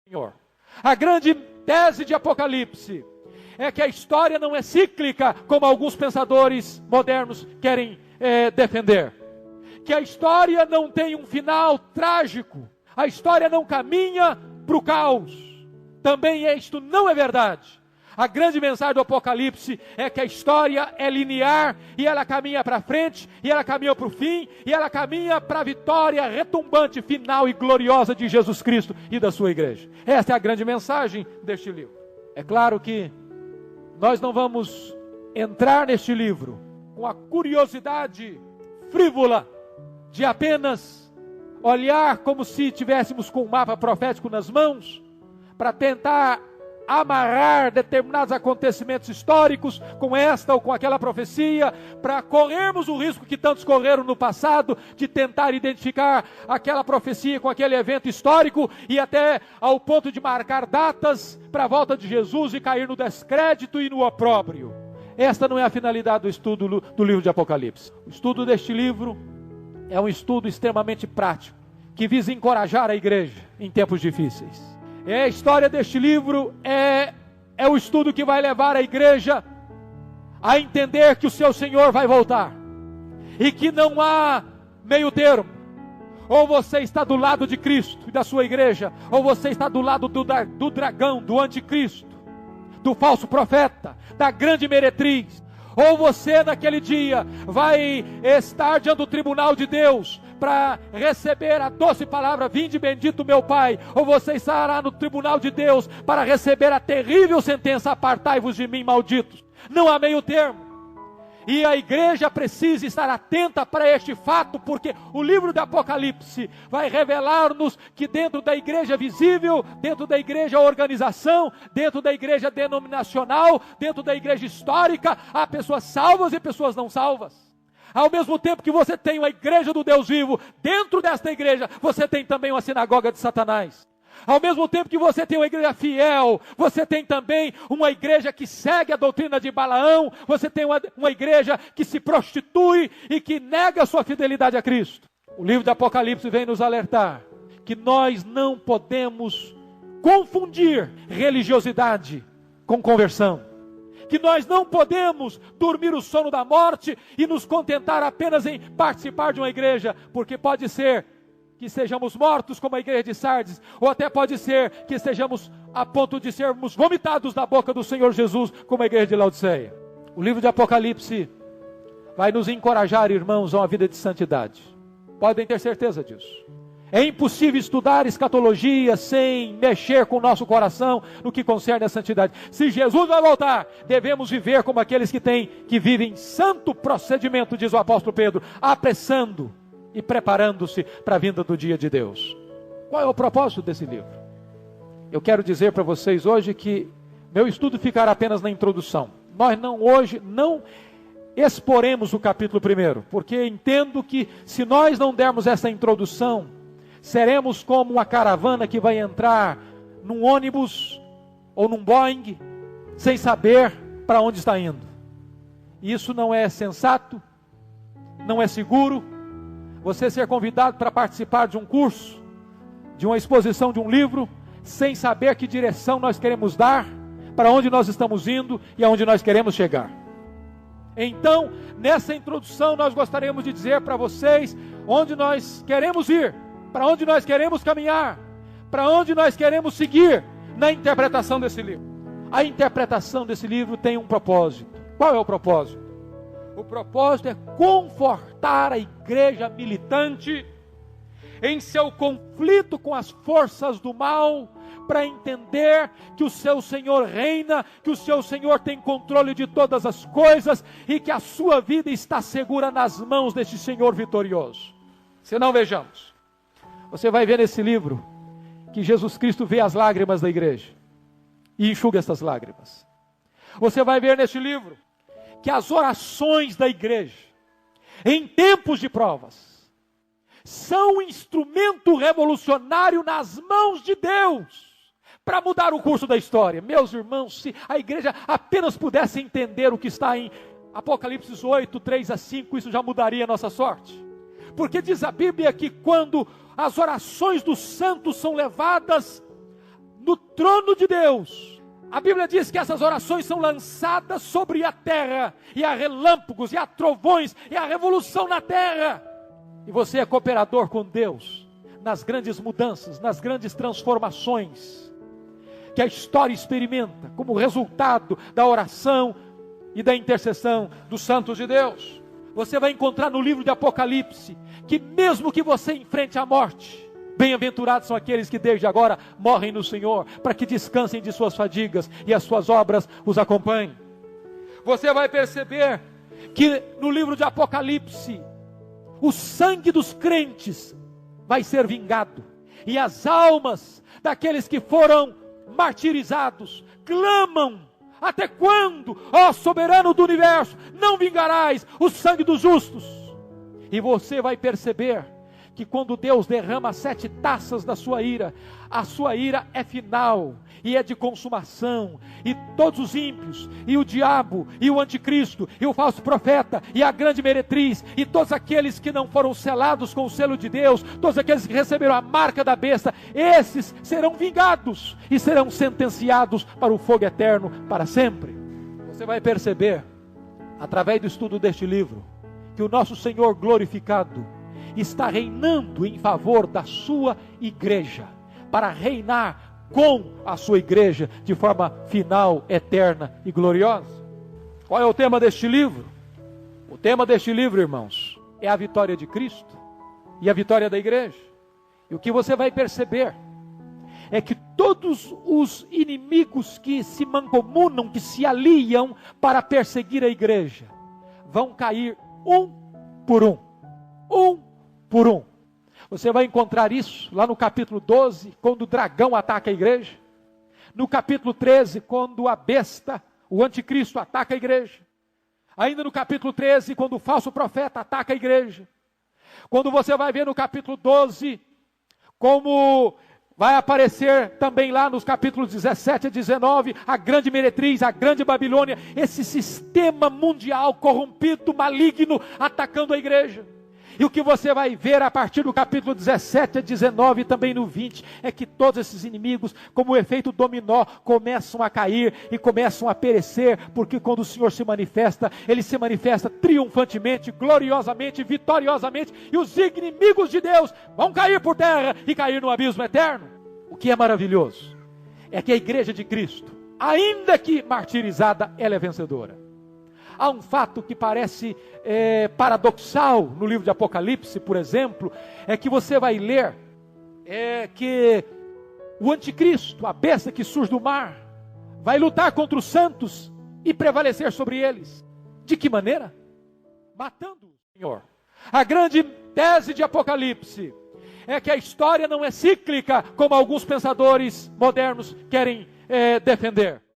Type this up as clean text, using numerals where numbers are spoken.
Senhor. A grande tese de Apocalipse é que a história não é cíclica, como alguns pensadores modernos querem defender. Que a história não tem um final trágico. A história não caminha para o caos. Também isto não é verdade. A grande mensagem do Apocalipse é que a história é linear, e ela caminha para frente, e ela caminha para o fim, e ela caminha para a vitória retumbante, final e gloriosa de Jesus Cristo e da sua igreja. Esta é a grande mensagem deste livro. É claro que nós não vamos entrar neste livro com a curiosidade frívola de apenas olhar como se tivéssemos com um mapa profético nas mãos, para tentar amarrar determinados acontecimentos históricos com esta ou com aquela profecia, para corrermos o risco que tantos correram no passado, de tentar identificar aquela profecia com aquele evento histórico, e até ao ponto de marcar datas para a volta de Jesus e cair no descrédito e no opróbrio. Esta não é a finalidade do estudo do livro de Apocalipse. O estudo deste livro é um estudo extremamente prático, que visa encorajar a igreja em tempos difíceis. A história deste livro é o estudo que vai levar a igreja a entender que o seu Senhor vai voltar, e que não há meio termo. Ou você está do lado de Cristo e da sua igreja, ou você está do lado do dragão, do anticristo, do falso profeta, da grande meretriz. Ou você naquele dia vai estar diante do tribunal de Deus para receber a doce palavra: vinde bendito meu Pai. Ou você estará no tribunal de Deus para receber a terrível sentença: apartai-vos de mim, malditos. Não há meio termo. E a igreja precisa estar atenta para este fato, porque o livro do Apocalipse vai revelar-nos que dentro da igreja visível, dentro da igreja organização, dentro da igreja denominacional, dentro da igreja histórica, há pessoas salvas e pessoas não salvas. Ao mesmo tempo que você tem uma igreja do Deus vivo, dentro desta igreja você tem também uma sinagoga de Satanás. Ao mesmo tempo que você tem uma igreja fiel, você tem também uma igreja que segue a doutrina de Balaão, você tem uma igreja que se prostitui e que nega a sua fidelidade a Cristo. O livro do Apocalipse vem nos alertar que nós não podemos confundir religiosidade com conversão. Que nós não podemos dormir o sono da morte e nos contentar apenas em participar de uma igreja, porque pode ser que sejamos mortos como a igreja de Sardes, ou até pode ser que estejamos a ponto de sermos vomitados da boca do Senhor Jesus como a igreja de Laodiceia. O livro de Apocalipse vai nos encorajar, irmãos, a uma vida de santidade. Podem ter certeza disso. É impossível estudar escatologia sem mexer com o nosso coração no que concerne a santidade. Se Jesus vai voltar, devemos viver como aqueles que vivem santo procedimento, diz o apóstolo Pedro, apressando e preparando-se para a vinda do dia de Deus. Qual é o propósito desse livro? Eu quero dizer para vocês hoje que meu estudo ficará apenas na introdução. Nós hoje não exporemos o capítulo 1, porque entendo que se nós não dermos essa introdução, seremos como uma caravana que vai entrar num ônibus ou num Boeing, sem saber para onde está indo. Isso não é sensato, não é seguro. Você ser convidado para participar de um curso, de uma exposição de um livro, sem saber que direção nós queremos dar, para onde nós estamos indo e aonde nós queremos chegar. Então, nessa introdução, nós gostaríamos de dizer para vocês onde nós queremos ir, para onde nós queremos caminhar, para onde nós queremos seguir na interpretação desse livro. A interpretação desse livro tem um propósito. Qual é o propósito? O propósito é confortar a igreja militante em seu conflito com as forças do mal, para entender que o seu Senhor reina, que o seu Senhor tem controle de todas as coisas e que a sua vida está segura nas mãos deste Senhor vitorioso. Se não, vejamos. Você vai ver nesse livro que Jesus Cristo vê as lágrimas da igreja e enxuga essas lágrimas. Você vai ver neste livro que as orações da igreja, em tempos de provas, são um instrumento revolucionário nas mãos de Deus, para mudar o curso da história. Meus irmãos, se a igreja apenas pudesse entender o que está em Apocalipse 8, 3 a 5, isso já mudaria a nossa sorte. Porque diz a Bíblia que quando as orações dos santos são levadas do trono de Deus. A Bíblia diz que essas orações são lançadas sobre a terra, e há relâmpagos, e há trovões, e há revolução na terra. E você é cooperador com Deus nas grandes mudanças, nas grandes transformações que a história experimenta como resultado da oração e da intercessão dos santos de Deus. Você vai encontrar no livro de Apocalipse que mesmo que você enfrente a morte, bem-aventurados são aqueles que desde agora morrem no Senhor, para que descansem de suas fadigas e as suas obras os acompanhem. Você vai perceber que no livro de Apocalipse, o sangue dos crentes vai ser vingado, e as almas daqueles que foram martirizados clamam: até quando, ó soberano do universo, não vingarás o sangue dos justos? E você vai perceber que quando Deus derrama 7 taças da sua ira, a sua ira é final e é de consumação, e todos os ímpios, e o diabo, e o anticristo, e o falso profeta, e a grande meretriz, e todos aqueles que não foram selados com o selo de Deus, todos aqueles que receberam a marca da besta, esses serão vingados e serão sentenciados para o fogo eterno para sempre. Você vai perceber, através do estudo deste livro, que o nosso Senhor glorificado está reinando em favor da sua igreja, para reinar com a sua igreja de forma final, eterna e gloriosa. Qual é o tema deste livro? O tema deste livro, irmãos, é a vitória de Cristo e a vitória da igreja. E o que você vai perceber é que todos os inimigos que se mancomunam, que se aliam para perseguir a igreja, vão cair um por um. Um por um. Você vai encontrar isso lá no capítulo 12, quando o dragão ataca a igreja. No capítulo 13, quando a besta, o anticristo, ataca a igreja. Ainda no capítulo 13, quando o falso profeta ataca a igreja. Quando você vai ver no capítulo 12, como vai aparecer também lá nos capítulos 17 a 19, a grande meretriz, a grande Babilônia, esse sistema mundial corrompido, maligno, atacando a igreja. E o que você vai ver a partir do capítulo 17 a 19 e também no 20, é que todos esses inimigos, como o efeito dominó, começam a cair e começam a perecer, porque quando o Senhor se manifesta, Ele se manifesta triunfantemente, gloriosamente, vitoriosamente, e os inimigos de Deus vão cair por terra e cair no abismo eterno. O que é maravilhoso é que a igreja de Cristo, ainda que martirizada, ela é vencedora. Há um fato que parece paradoxal no livro de Apocalipse, por exemplo, é que você vai ler que o anticristo, a besta que surge do mar, vai lutar contra os santos e prevalecer sobre eles. De que maneira? Matando o Senhor. A grande tese de Apocalipse é que a história não é cíclica, como alguns pensadores modernos querem defender.